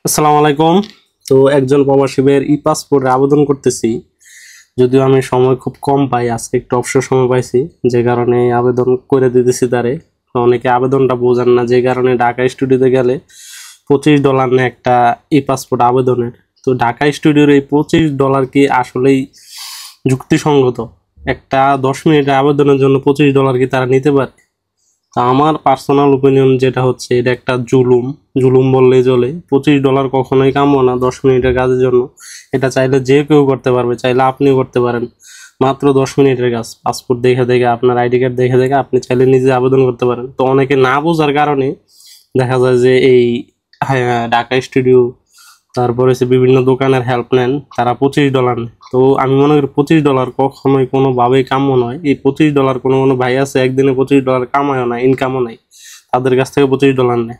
আসসালামু আলাইকুম। তো একজন প্রবাসী ভাইয়ের ই পাসপোর্টে আবেদন করতেছি। যদিও আমি সময় খুব কম পাই, আজকে একটু অবসর সময় পাইছি, যে কারণে আবেদন করে দিতেছি তারে। তো অনেকে আবেদনটা বোঝেন না, যে কারণে ঢাকা স্টুডিওতে গেলে $25 নেয় একটা ই পাসপোর্ট আবেদনের। তো ঢাকা স্টুডিওর এই $25 কি আসলেই যুক্তিসঙ্গত? একটা 10 মিনিটের আবেদনের জন্য $25 কি তারা নিতে পারে? তা আমার পার্সোনাল ওপিনিয়ন যেটা হচ্ছে, এটা একটা জুলুম। জুলুম বললেই চলে। $25 কখনোই কাম্য না 10 মিনিটের কাজের জন্য। এটা চাইলে যে কেউ করতে পারবে, চাইলে আপনিও করতে পারেন। মাত্র 10 মিনিটের কাজ, পাসপোর্ট দেখে দেখে, আপনার আইডি কার্ড দেখে দেখে আপনি চাইলে নিজে আবেদন করতে পারেন। তো অনেকে না বোঝার কারণে দেখা যায় যে এই ঢাকা স্টুডিও, তারপরে হচ্ছে বিভিন্ন দোকানের হেল্প নেন, তারা $25 নেয়। তো আমি মনে করি $25 কখনোই কোনোভাবেই কাম্য নয়। এই $25 কোনো কোনো ভাই আছে একদিনে $25 কামায়ও না, ইনকামও নাই, তাদের কাছ থেকে $25 নেয়।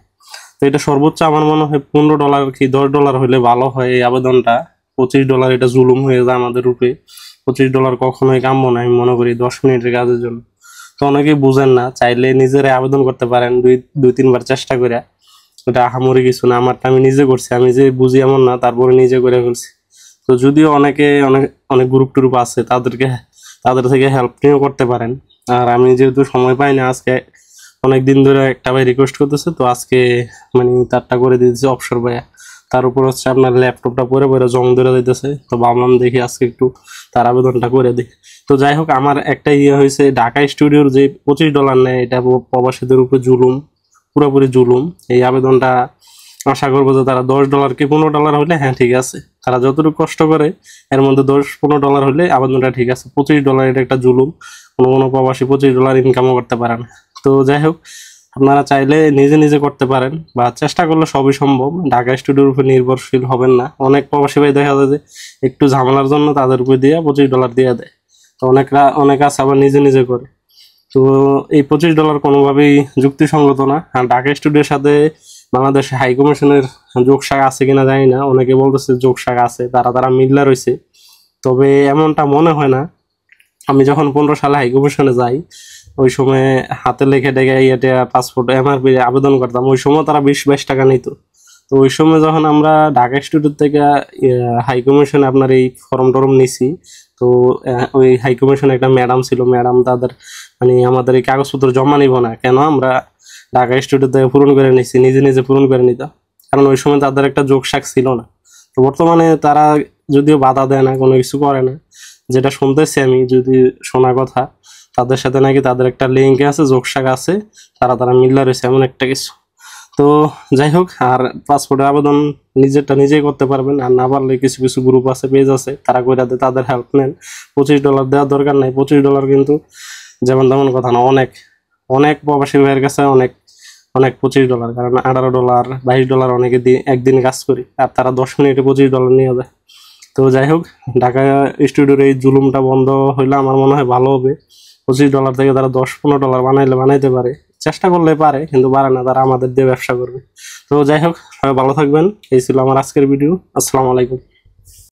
তো এটা সর্বোচ্চ আমার মনে হয় $15 কি $10 হলে ভালো হয় এই আবেদনটা। $25 এটা জুলুম হয়ে যায় আমাদের উপরে। $25 কখনোই কাম্য না আমি মনে করি 10 মিনিটের কাজের জন্য। তো অনেকেই বুঝেন না, চাইলে নিজেরাই আবেদন করতে পারেন দুই তিনবার চেষ্টা করে। ওটা আহামরি কিছু না, আমারটা আমি নিজে করছি, আমি যে বুঝি এমন না, তারপরে নিজে করে ফেলছি। তো যদিও অনেকে অনেক অনেক গ্রুপ টুরুপ আছে, তাদের থেকে হেল্প নিয়েও করতে পারেন। আর আমি যেহেতু সময় পাই না, আজকে অনেক দিন ধরে একটা ভাই রিকোয়েস্ট করতেছে, তো আজকে মানে তারটা করে দিয়েছি অবসর ভাইয়া। তার উপর হচ্ছে আপনার ল্যাপটপটা পরে পরে জং ধরে দিতেছে, তো ভাবলাম দেখি আজকে একটু তার আবেদনটা করে দিই। তো যাই হোক, আমার একটা হয়েছে, ঢাকা স্টুডিওর যে $25 নেয়, এটা প্রবাসীদের উপর জুলুম, পুরোপুরি জুলুম। এই আবেদনটা আশা করবো যে তারা $10 কি $15 হলে হ্যাঁ ঠিক আছে, তারা যতটুকু কষ্ট করে এর মধ্যে $10-15 হলে আবেদনটা ঠিক আছে। $25 এটা একটা জুলুম। কোনো কোনো প্রবাসী $25 ইনকামও করতে পারে না। তো যাই হোক, আপনারা চাইলে নিজে নিজে করতে পারেন, বা চেষ্টা করলে সবই সম্ভব। ঢাকা স্টুডিওর উপর নির্ভরশীল হবেন না। অনেক প্রবাসী ভাই দেখা যায় যে একটু ঝামেলার জন্য তাদের উপর দিয়ে $25 দিয়ে দেয়। তো অনেক আছে আবার নিজে নিজে করে। তো এই $25 কোনোভাবেই যুক্তিসঙ্গত না। আর ঢাকা স্টুডিওর সাথে বাংলাদেশ হাই কমিশনের যোগসাগ আছে কিনা জানি না, অনেকে বলতেছে যোগসাগ আছে, তারা তারা মিল্লা রয়েছে। তবে এমনটা মনে হয় না। আমি যখন 15 সালে হাই কমিশনে যাই, ওই সময় হাতে লিখে ডেকে ইয়েতে পাসপোর্ট এমআরপি আবেদন করতাম, ওই সময় তারা 20-22 টাকা নিত। তো ওই সময় যখন আমরা ঢাকা স্টুডিও থেকে হাই কমিশনে আপনার এই ফর্ম টরম নিছি, তো ওই হাই কমিশনে একটা ম্যাডাম ছিল, ম্যাডাম তাদের মানে আমাদের এই কাগজপত্র জমা নিব না কেন, আমরা ঢাকা স্টুডিও থেকে পূরণ করে নিছি, নিজে নিজে পূরণ করে নিতাম। কারণ ওই সময় তাদের একটা যোগসাগ ছিল না। তো বর্তমানে তারা যদিও বাধা দেয় না, কোনো কিছু করে না, যেটা শুনতেছি আমি, যদি শোনা কথা, তাদের সাথে নাকি তাদের একটা লিঙ্ক আছে, যোগসাগ আছে, তারা তারা মিল্লা রয়েছে এমন একটা কিছু। তো যাই হোক, আর পাসপোর্টের আবেদন নিজেরটা নিজেই করতে পারবেন। আর না পারলে কিছু কিছু গ্রুপ আছে, পেজ আছে, তারা কইরা দেয়, তাদের হেল্প নেন। $25 দেওয়ার দরকার নাই। $25 কিন্তু যেমন তেমন কথা না, অনেক অনেক প্রবাসী ভাইয়ের কাছে অনেক অনেক $25। কারণ $18 $22 অনেকে একদিন কাজ করি, আর তারা 10 মিনিটে $25 নিয়ে যায়। তো যাই হোক, ঢাকা স্টুডিওর এই জুলুমটা বন্ধ হইলে আমার মনে হয় ভালো হবে। $25 থেকে তারা $10-15 বানাইতে পারে, চেষ্টা করলে পারে, কিন্তু পারে না, তারা আমাদের দিয়ে ব্যবসা করবে। তো যাই হোক, সবাই ভালো থাকবেন। এই ছিল আমার আজকের ভিডিও। আসসালামু আলাইকুম।